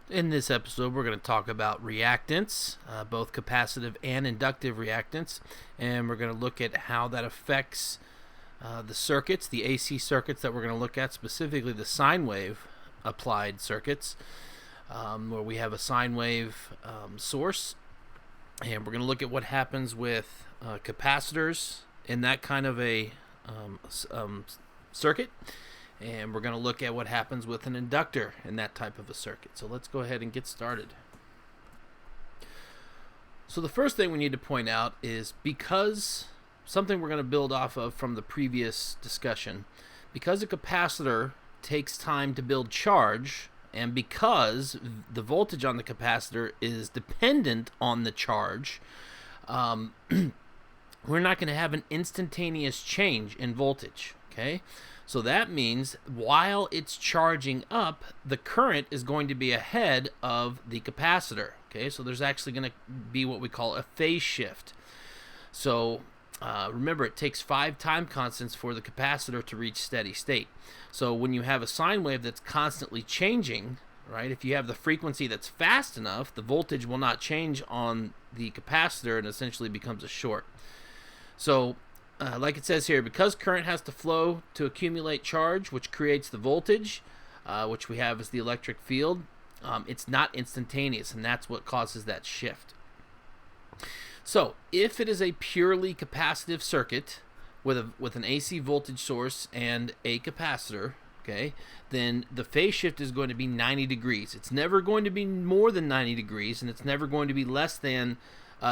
In this episode, we're going to talk about reactance, both capacitive and inductive reactance, and we're going to look at how that affects the circuits, the AC circuits that we're going to look at, specifically the sine wave applied circuits, where we have a sine wave source, and we're going to look at what happens with capacitors in that kind of a circuit. And we're going to look at what happens with an inductor in that type of a circuit. So let's go ahead and get started. So the first thing we need to point out is, because something we're going to build off of from the previous discussion, because a capacitor takes time to build charge, and because the voltage on the capacitor is dependent on the charge, we're not going to have an instantaneous change in voltage. Okay? So that means while it's charging up, the current is going to be ahead of the capacitor. Okay, so there's actually going to be what we call a phase shift. So remember, it takes 5 time constants for the capacitor to reach steady state. So when you have a sine wave that's constantly changing, right, if you have the frequency that's fast enough, the voltage will not change on the capacitor and essentially becomes a short. So like it says here, because current has to flow to accumulate charge, which creates the voltage, which we have as the electric field, it's not instantaneous, and that's what causes that shift. So if it is a purely capacitive circuit with an AC voltage source and a capacitor, okay, then the phase shift is going to be 90 degrees. It's never going to be more than 90 degrees, and it's never going to be less than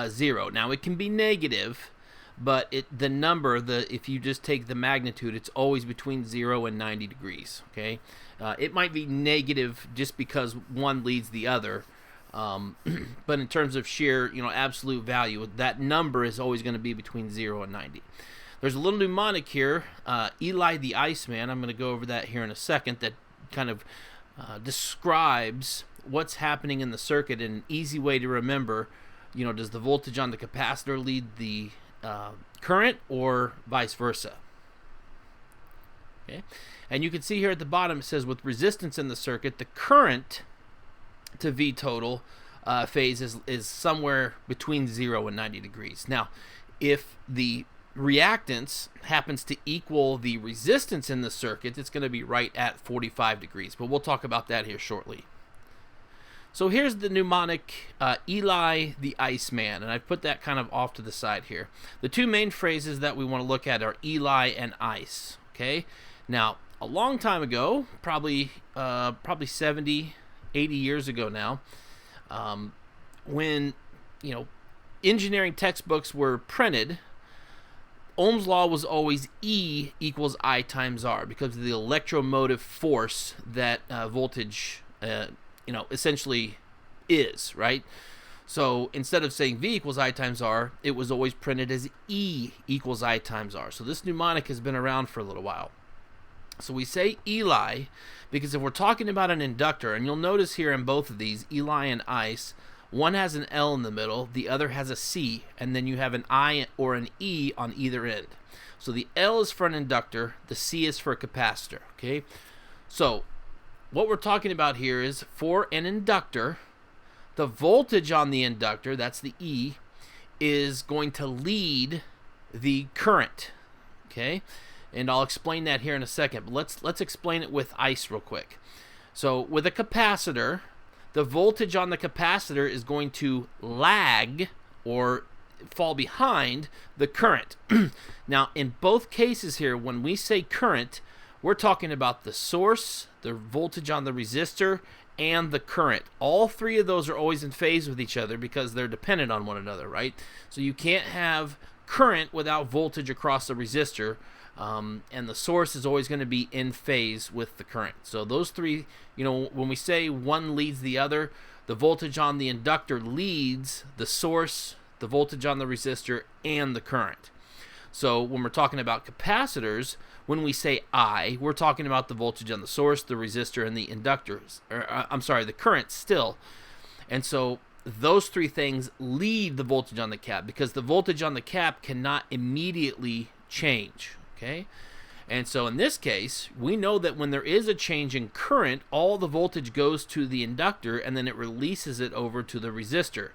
0. Now, it can be negative, but if you just take the magnitude, it's always between 0 and 90 degrees, okay? It might be negative just because one leads the other, but in terms of sheer, absolute value, that number is always going to be between 0 and 90. There's a little mnemonic here, ELI the ICE man. I'm going to go over that here in a second, that kind of describes what's happening in the circuit. And an easy way to remember, does the voltage on the capacitor lead the current, or vice versa? Okay, and you can see here at the bottom it says, with resistance in the circuit, the current to V total phase is somewhere between 0 and 90 degrees. Now, if the reactance happens to equal the resistance in the circuit, it's going to be right at 45 degrees, but we'll talk about that here shortly. So here's the mnemonic, ELI the ICE man, and I've put that kind of off to the side here. The two main phrases that we want to look at are ELI and ICE. Okay, now a long time ago, probably 70, 80 years ago now, when engineering textbooks were printed, Ohm's law was always E equals I times R, because of the electromotive force that voltage essentially is, right? So instead of saying V equals I times R, it was always printed as E equals I times R. So this mnemonic has been around for a little while. So we say ELI because if we're talking about an inductor, and you'll notice here in both of these, ELI and ICE, one has an L in the middle, the other has a C, and then you have an I or an E on either end. So the L is for an inductor, the C is for a capacitor, okay? So what we're talking about here is, for an inductor, the voltage on the inductor, that's the E, is going to lead the current, okay? And I'll explain that here in a second, but let's explain it with ICE real quick. So with a capacitor, the voltage on the capacitor is going to lag or fall behind the current. Now, in both cases here, when we say current, we're talking about the source, the voltage on the resistor, and the current. All three of those are always in phase with each other because they're dependent on one another, right? So you can't have current without voltage across the resistor, and the source is always going to be in phase with the current. So those three, when we say one leads the other, the voltage on the inductor leads the source, the voltage on the resistor, and the current. So when we're talking about capacitors, when we say I, we're talking about the voltage on the source, the resistor, and the inductors. The current still. And so those three things lead the voltage on the cap, because the voltage on the cap cannot immediately change. Okay? And so in this case, we know that when there is a change in current, all the voltage goes to the inductor and then it releases it over to the resistor.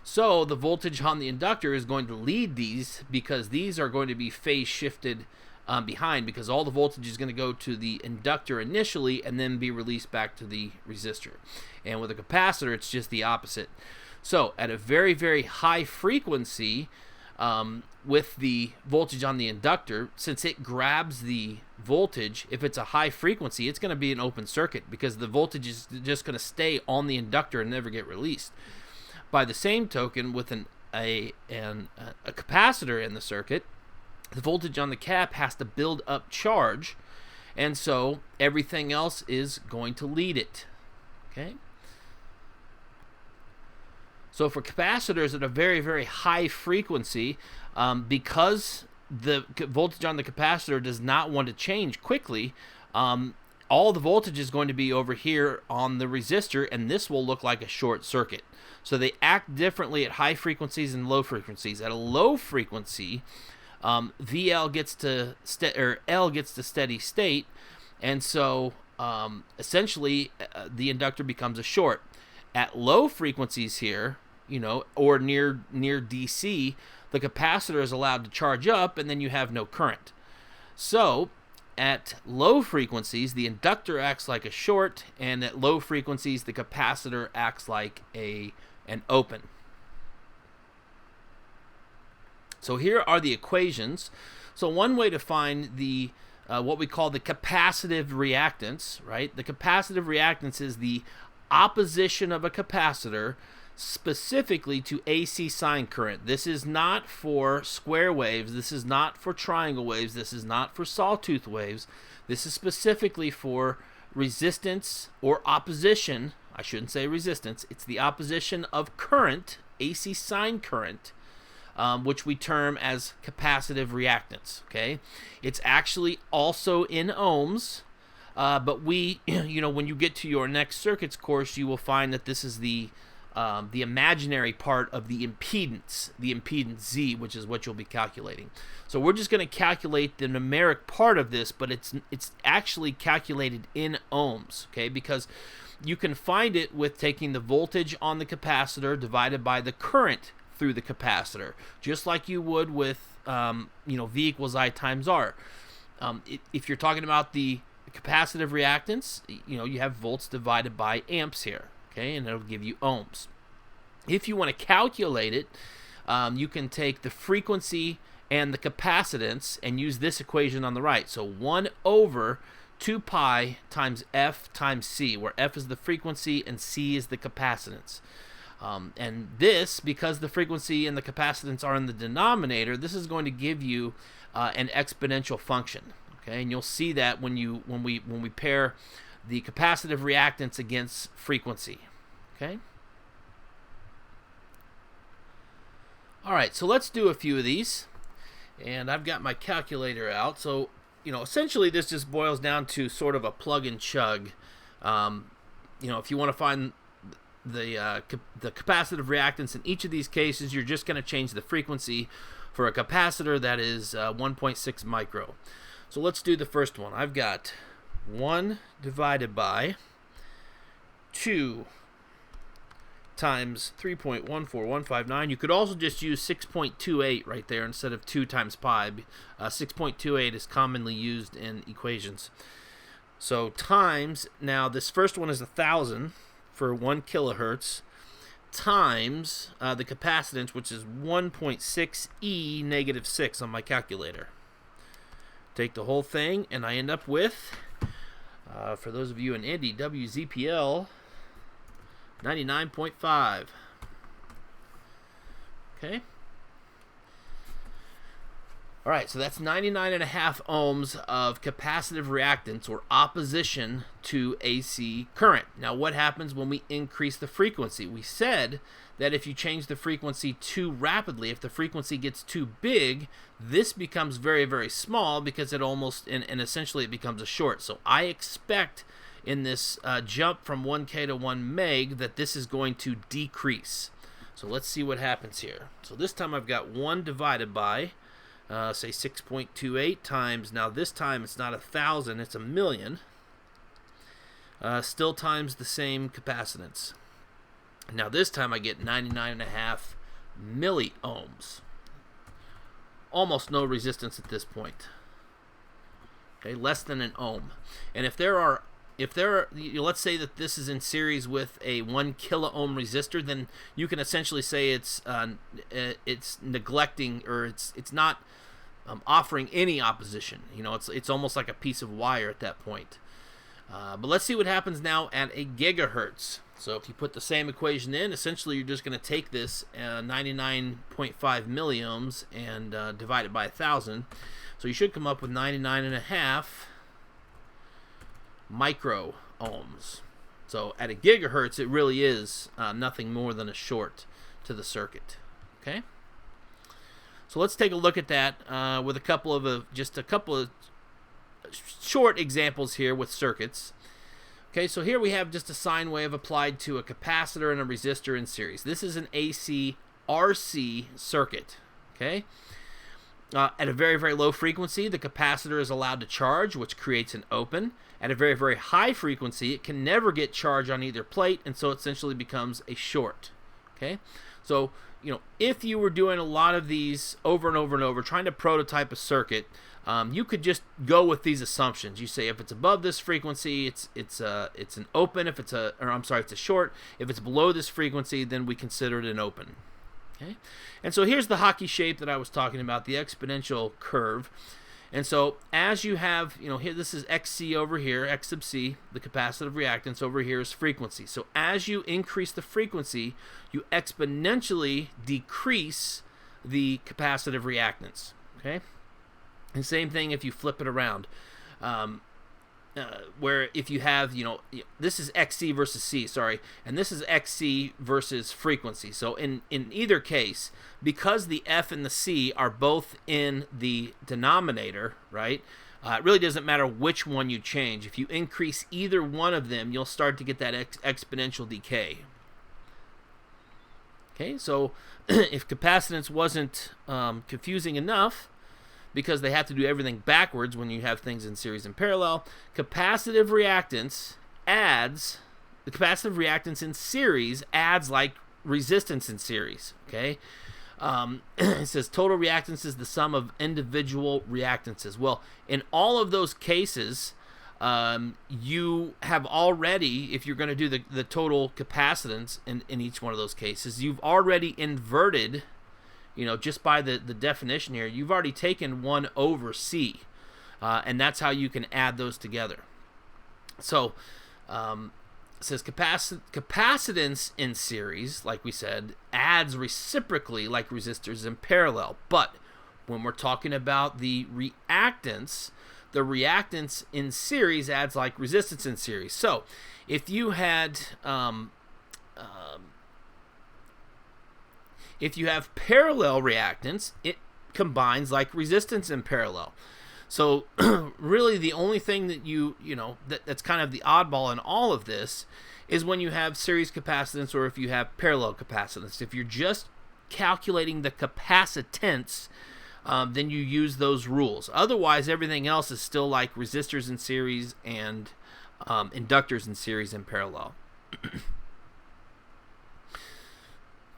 So the voltage on the inductor is going to lead these, because these are going to be phase shifted behind, because all the voltage is going to go to the inductor initially and then be released back to the resistor. And with a capacitor, it's just the opposite. So at a very, very high frequency, with the voltage on the inductor, since it grabs the voltage, if it's a high frequency, it's going to be an open circuit, because the voltage is just going to stay on the inductor and never get released. By the same token, with a capacitor in the circuit, the voltage on the cap has to build up charge, and so everything else is going to lead it. Okay? So for capacitors at a very, very high frequency, because the voltage on the capacitor does not want to change quickly, all the voltage is going to be over here on the resistor, and this will look like a short circuit. So they act differently at high frequencies and low frequencies. At a low frequency, VL gets to L gets to steady state, and so essentially the inductor becomes a short. At low frequencies here, or near DC, the capacitor is allowed to charge up, and then you have no current. So at low frequencies, the inductor acts like a short, and at low frequencies, the capacitor acts like an open. So here are the equations. So one way to find the what we call the capacitive reactance, right? The capacitive reactance is the opposition of a capacitor specifically to AC sine current. This is not for square waves. This is not for triangle waves. This is not for sawtooth waves. This is specifically for resistance or opposition. I shouldn't say resistance. It's the opposition of current, AC sine current, which we term as capacitive reactance. Okay, it's actually also in ohms, but we, when you get to your next circuits course, you will find that this is the imaginary part of the impedance Z, which is what you'll be calculating. So we're just going to calculate the numeric part of this, but it's actually calculated in ohms, okay? Because you can find it with taking the voltage on the capacitor divided by the current through the capacitor, just like you would with V equals I times R. If you're talking about the capacitive reactance, you have volts divided by amps here. Okay, and it'll give you ohms. If you want to calculate it, you can take the frequency and the capacitance and use this equation on the right. So 1 over 2 pi times F times C, where F is the frequency and C is the capacitance. And this, because the frequency and the capacitance are in the denominator, this is going to give you an exponential function. Okay, and you'll see that when we pair the capacitive reactance against frequency. Okay. All right, so let's do a few of these. And I've got my calculator out. So, essentially this just boils down to sort of a plug and chug. If you want to find the capacitive reactance in each of these cases, you're just going to change the frequency. For a capacitor, that is 1.6 micro. So let's do the first one. I've got 1 divided by 2 times 3.14159. You could also just use 6.28 right there instead of 2 times pi. 6.28 is commonly used in equations. So times, now this first one is 1,000 for 1 kilohertz, times the capacitance, which is 1.6 E negative 6 on my calculator. Take the whole thing, and I end up with, for those of you in Indy, WZPL 99.5. Okay. All right, so that's 99.5 ohms of capacitive reactance or opposition to AC current. Now, what happens when we increase the frequency? We said that if you change the frequency too rapidly, if the frequency gets too big, this becomes very, very small because it almost, and essentially it becomes a short. So I expect in this jump from 1K to 1 meg that this is going to decrease. So let's see what happens here. So this time I've got 1 divided by say 6.28 times, now this time it's not 1,000, it's 1,000,000, still times the same capacitance. Now this time I get 99.5 milliohms. Almost no resistance at this point. Okay, less than an ohm. And if there are, let's say that this is in series with a 1 kilo ohm resistor, then you can essentially say it's neglecting, or it's not offering any opposition. You know, it's almost like a piece of wire at that point. But let's see what happens now at a gigahertz. So if you put the same equation in, essentially you're just going to take this 99.5 milliohms and divide it by 1,000. So you should come up with 99.5 micro ohms. So at a gigahertz, it really is nothing more than a short to the circuit. Okay. So let's take a look at that with a couple of short examples here with circuits. Okay, so here we have just a sine wave applied to a capacitor and a resistor in series. This is an AC RC circuit. Okay. At a very, very low frequency, the capacitor is allowed to charge, which creates an open. At a very, very high frequency, it can never get charged on either plate, and so it essentially becomes a short. Okay, so if you were doing a lot of these over and over and over, trying to prototype a circuit, you could just go with these assumptions. You say if it's above this frequency, it's an open. If it's it's a short. If it's below this frequency, then we consider it an open. Okay, and so here's the hockey shape that I was talking about, the exponential curve. And so as you have, here this is XC over here, X sub C, the capacitive reactance over here is frequency. So as you increase the frequency, you exponentially decrease the capacitive reactance. Okay, and same thing if you flip it around. Where if you have, this is XC versus C, sorry, and this is XC versus frequency. So in either case, because the F and the C are both in the denominator, right, it really doesn't matter which one you change. If you increase either one of them, you'll start to get that exponential decay. Okay, so if capacitance wasn't confusing enough, because they have to do everything backwards when you have things in series and parallel, capacitive reactance in series adds like resistance in series. Okay, it says total reactance is the sum of individual reactances. Well, in all of those cases, you have already, if you're going to do the total capacitance in each one of those cases, you've already inverted. Just by the definition here, you've already taken 1 over C, and that's how you can add those together. So it says capacitance in series, like we said, adds reciprocally like resistors in parallel. But when we're talking about the reactance in series adds like resistance in series. So if you had if you have parallel reactance, it combines like resistance in parallel. So really the only thing that that's kind of the oddball in all of this is when you have series capacitance or if you have parallel capacitance. If you're just calculating the capacitance, then you use those rules. Otherwise, everything else is still like resistors in series and inductors in series and parallel.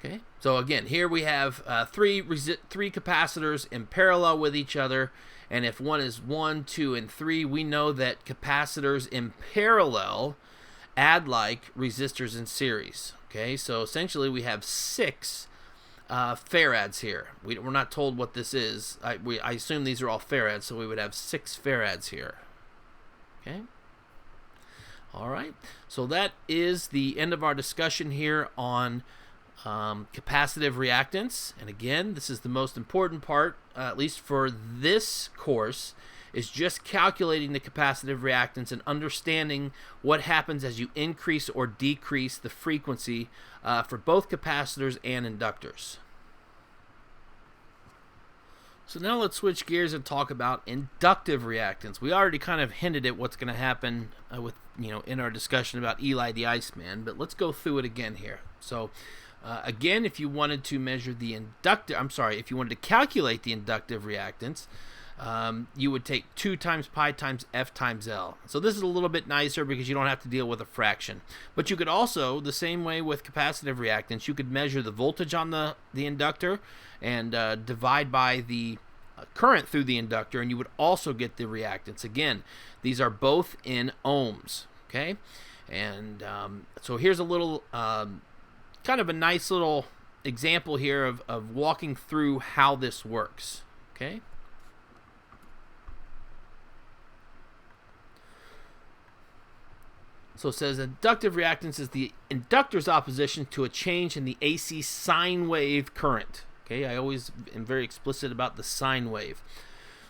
Okay, so again, here we have three capacitors in parallel with each other, and if one is 1, 2, and 3, we know that capacitors in parallel add like resistors in series. Okay, so essentially we have 6 farads here. We're not told what this is. I assume these are all farads, so we would have 6 farads here. Okay. All right, so that is the end of our discussion here on capacitive reactance. And again, this is the most important part, at least for this course, is just calculating the capacitive reactance and understanding what happens as you increase or decrease the frequency for both capacitors and inductors. So now let's switch gears and talk about inductive reactance. We already kind of hinted at what's going to happen in our discussion about ELI the ICE man, but let's go through it again here. So Again, if you wanted to measure the if you wanted to calculate the inductive reactance, you would take 2 times pi times F times L. So this is a little bit nicer because you don't have to deal with a fraction. But you could also, the same way with capacitive reactance, you could measure the voltage on the inductor and divide by the current through the inductor, and you would also get the reactance. Again, these are both in ohms, okay? And so here's a little kind of a nice little example here of walking through how this works, okay? So it says inductive reactance is the inductor's opposition to a change in the AC sine wave current. Okay, I always am very explicit about the sine wave.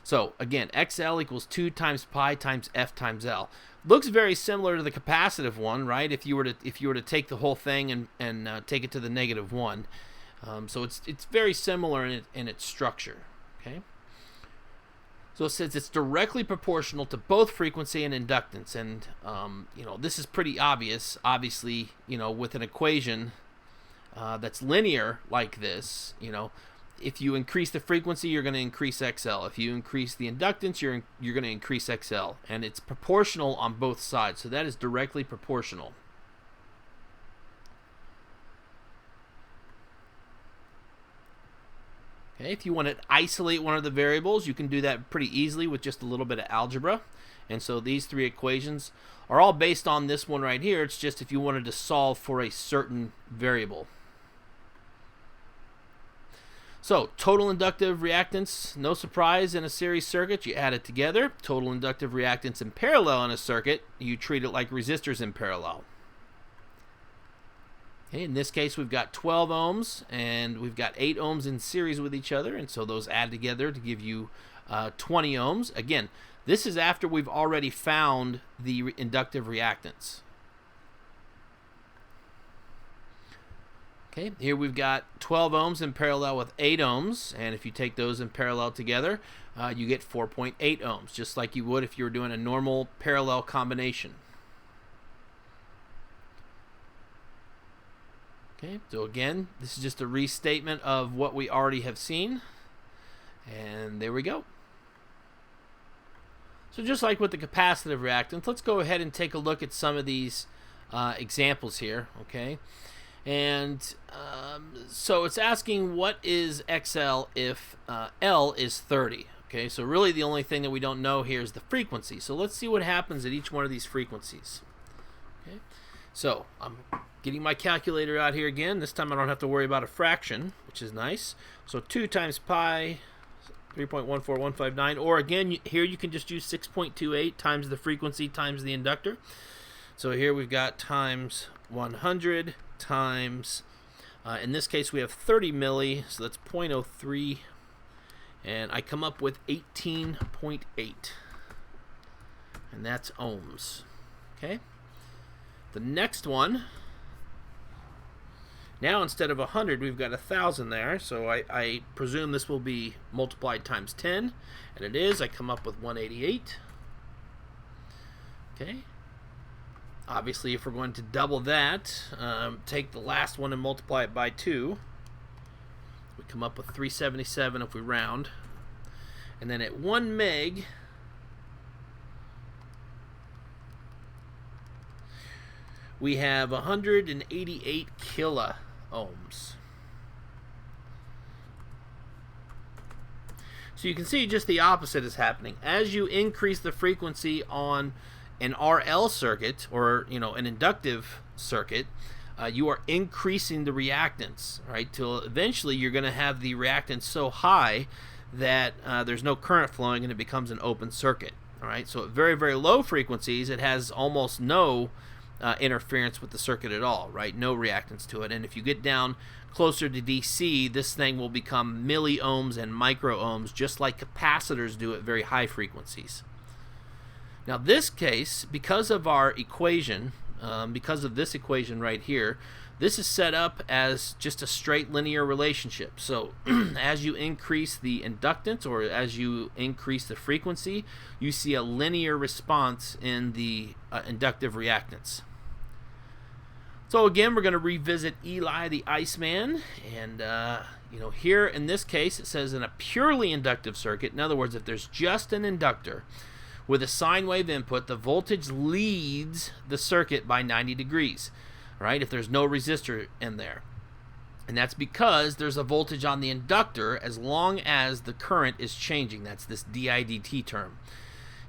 So again, XL equals 2 times pi times F times L. Looks very similar to the capacitive one, right? If you were to take the whole thing and take it to the -1. So it's very similar in its structure. Okay. So it says it's directly proportional to both frequency and inductance, and this is pretty obvious. Obviously, with an equation that's linear like this, if you increase the frequency, you're going to increase XL. If you increase the inductance, you're going to increase XL, and it's proportional on both sides. So that is directly proportional. Okay, if you want to isolate one of the variables, you can do that pretty easily with just a little bit of algebra. And so these 3 equations are all based on this one right here. It's just if you wanted to solve for a certain variable. So total inductive reactance, no surprise, in a series circuit, you add it together. Total inductive reactance in parallel in a circuit, you treat it like resistors in parallel. Okay, in this case, we've got 12 ohms, and we've got 8 ohms in series with each other, and so those add together to give you 20 ohms. Again, this is after we've already found the inductive reactance. Okay, here we've got 12 ohms in parallel with 8 ohms, and if you take those in parallel together, you get 4.8 ohms, just like you would if you were doing a normal parallel combination. Okay, so again, this is just a restatement of what we already have seen, and there we go. So just like with the capacitive reactance, let's go ahead and take a look at some of these examples here, okay? And so it's asking what is XL if L is 30, okay? So really the only thing that we don't know here is the frequency. So let's see what happens at each one of these frequencies, okay? So I'm getting my calculator out here again. This time I don't have to worry about a fraction, which is nice. So 2 times pi, 3.14159, or again, here you can just use 6.28 times the frequency times the inductor. So here we've got times 100 times, in this case we have 30 milli, so that's 0.03, and I come up with 18.8, and that's ohms. Okay. The next one, now instead of 100, we've got 1,000 there, so I presume this will be multiplied times 10, and it is. I come up with 188. Okay. Obviously, if we're going to double that, take the last one and multiply it by 2. We come up with 377 if we round. And then at 1 meg, we have 188 kilo ohms. So you can see just the opposite is happening. As you increase the frequency on an RL circuit, or an inductive circuit, you are increasing the reactance, right? Till eventually you're going to have the reactance so high that there's no current flowing and it becomes an open circuit. All right. So at very, very low frequencies, it has almost no interference with the circuit at all, right? No reactance to it. And if you get down closer to DC, this thing will become milliohms and microohms, just like capacitors do at very high frequencies. Now this case, because of our equation, because of this equation right here, this is set up as just a straight linear relationship. So as you increase the inductance, or as you increase the frequency, you see a linear response in the inductive reactance. So again, we're going to revisit Eli the Iceman, and here in this case it says in a purely inductive circuit, in other words, if there's just an inductor with a sine wave input, the voltage leads the circuit by 90 degrees, right? If there's no resistor in there. And that's because there's a voltage on the inductor as long as the current is changing. That's this dIdt term.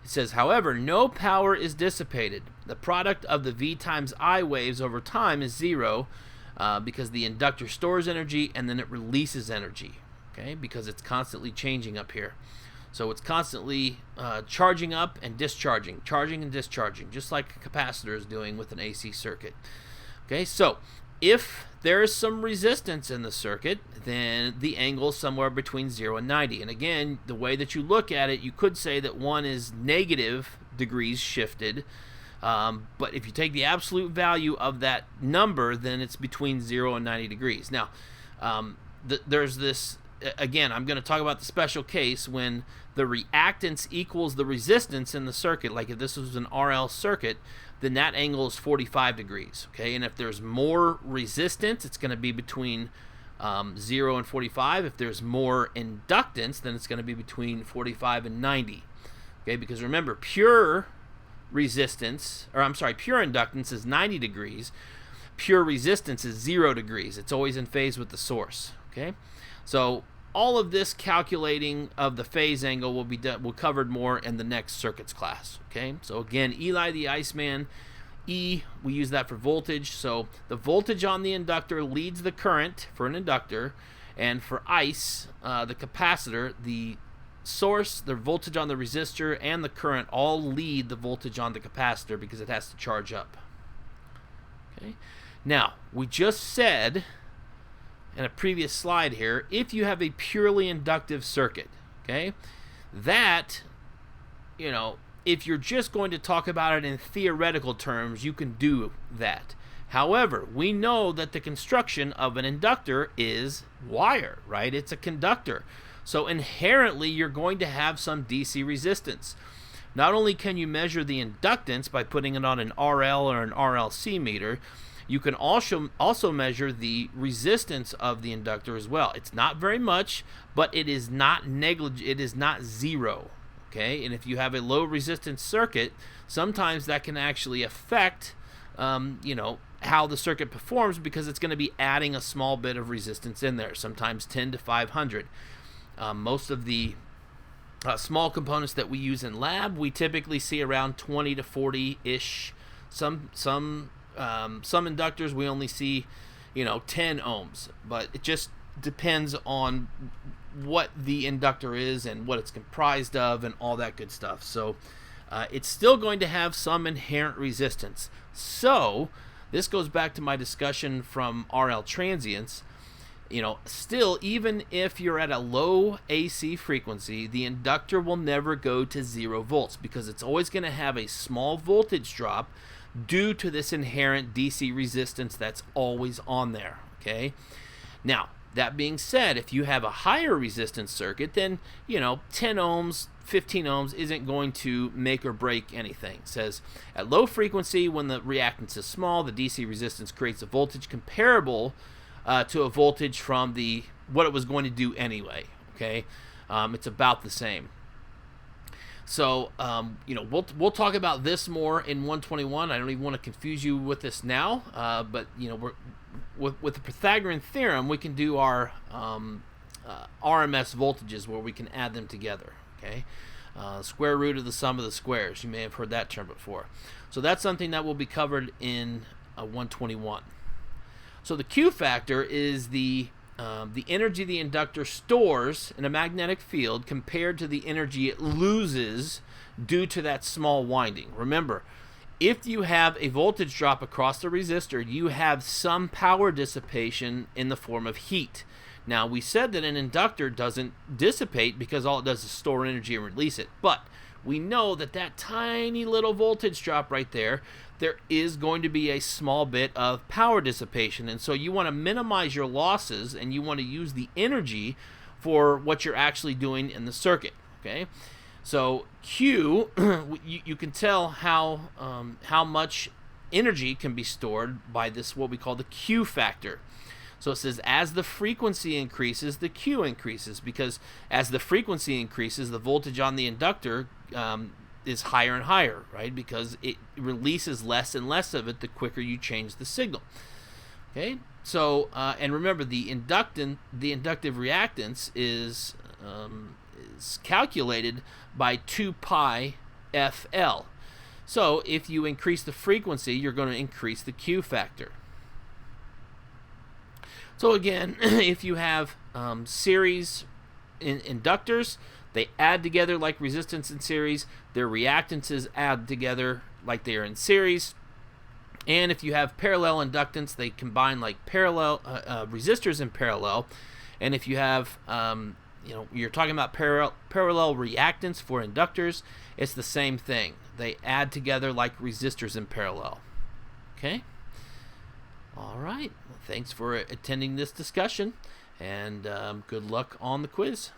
It says, however, no power is dissipated. The product of the V times I waves over time is zero because the inductor stores energy and then it releases energy, okay, because it's constantly changing up here. So it's constantly charging up and discharging, charging and discharging, just like a capacitor is doing with an AC circuit. Okay, so if there is some resistance in the circuit, then the angle is somewhere between 0 and 90. And again, the way that you look at it, you could say that one is negative degrees shifted. But if you take the absolute value of that number, then it's between 0 and 90 degrees. Now, there's this, again, I'm going to talk about the special case when the reactance equals the resistance in the circuit. Like if this was an RL circuit, then that angle is 45 degrees, okay? And if there's more resistance, it's going to be between 0 and 45. If there's more inductance, then it's going to be between 45 and 90, okay? Because remember, pure inductance is 90 degrees. Pure resistance is 0 degrees. It's always in phase with the source, okay? So all of this calculating of the phase angle will be covered more in the next circuits class, okay? So again, Eli the Iceman, E, we use that for voltage. So the voltage on the inductor leads the current for an inductor, and for ICE, the capacitor, the source, the voltage on the resistor, and the current all lead the voltage on the capacitor because it has to charge up, okay? Now, we just said in a previous slide here, if you have a purely inductive circuit, okay, that, if you're just going to talk about it in theoretical terms, you can do that. However, we know that the construction of an inductor is wire, right? It's a conductor. So inherently, you're going to have some DC resistance. Not only can you measure the inductance by putting it on an RL or an RLC meter, you can also measure the resistance of the inductor as well. It's not very much, but it is not it is not zero, okay? And if you have a low resistance circuit, sometimes that can actually affect, how the circuit performs because it's going to be adding a small bit of resistance in there, sometimes 10 to 500. Most of the small components that we use in lab, we typically see around 20 to 40-ish. Some inductors we only see 10 ohms, but it just depends on what the inductor is and what it's comprised of and all that good stuff. So it's still going to have some inherent resistance. So this goes back to my discussion from RL transients. Still, even if you're at a low AC frequency, the inductor will never go to 0 volts because it's always going to have a small voltage drop due to this inherent DC resistance that's always on there, okay? Now, that being said, if you have a higher resistance circuit, then, 10 ohms, 15 ohms isn't going to make or break anything. It says, at low frequency, when the reactance is small, the DC resistance creates a voltage comparable to a voltage from what it was going to do anyway, okay? It's about the same. So, we'll talk about this more in 121. I don't even want to confuse you with this now, but, with the Pythagorean theorem, we can do our RMS voltages where we can add them together, okay? Square root of the sum of the squares. You may have heard that term before. So that's something that will be covered in 121. So the Q factor is the energy the inductor stores in a magnetic field compared to the energy it loses due to that small winding. Remember, if you have a voltage drop across the resistor, you have some power dissipation in the form of heat. Now, we said that an inductor doesn't dissipate because all it does is store energy and release it. But we know that that tiny little voltage drop right there is going to be a small bit of power dissipation. And so you want to minimize your losses and you want to use the energy for what you're actually doing in the circuit, okay? So Q, you can tell how much energy can be stored by this, what we call the Q factor. So it says as the frequency increases, the Q increases, because as the frequency increases, the voltage on the inductor is higher and higher, right? Because it releases less and less of it the quicker you change the signal. Okay, so and remember, the inductive reactance is calculated by 2 pi FL. So if you increase the frequency, you're going to increase the Q factor. So again, if you have series inductors, they add together like resistance in series. Their reactances add together like they are in series. And if you have parallel inductance, they combine like parallel resistors in parallel. And if you have, you're talking about parallel reactance for inductors, it's the same thing. They add together like resistors in parallel. Okay? All right. Well, thanks for attending this discussion, and good luck on the quiz.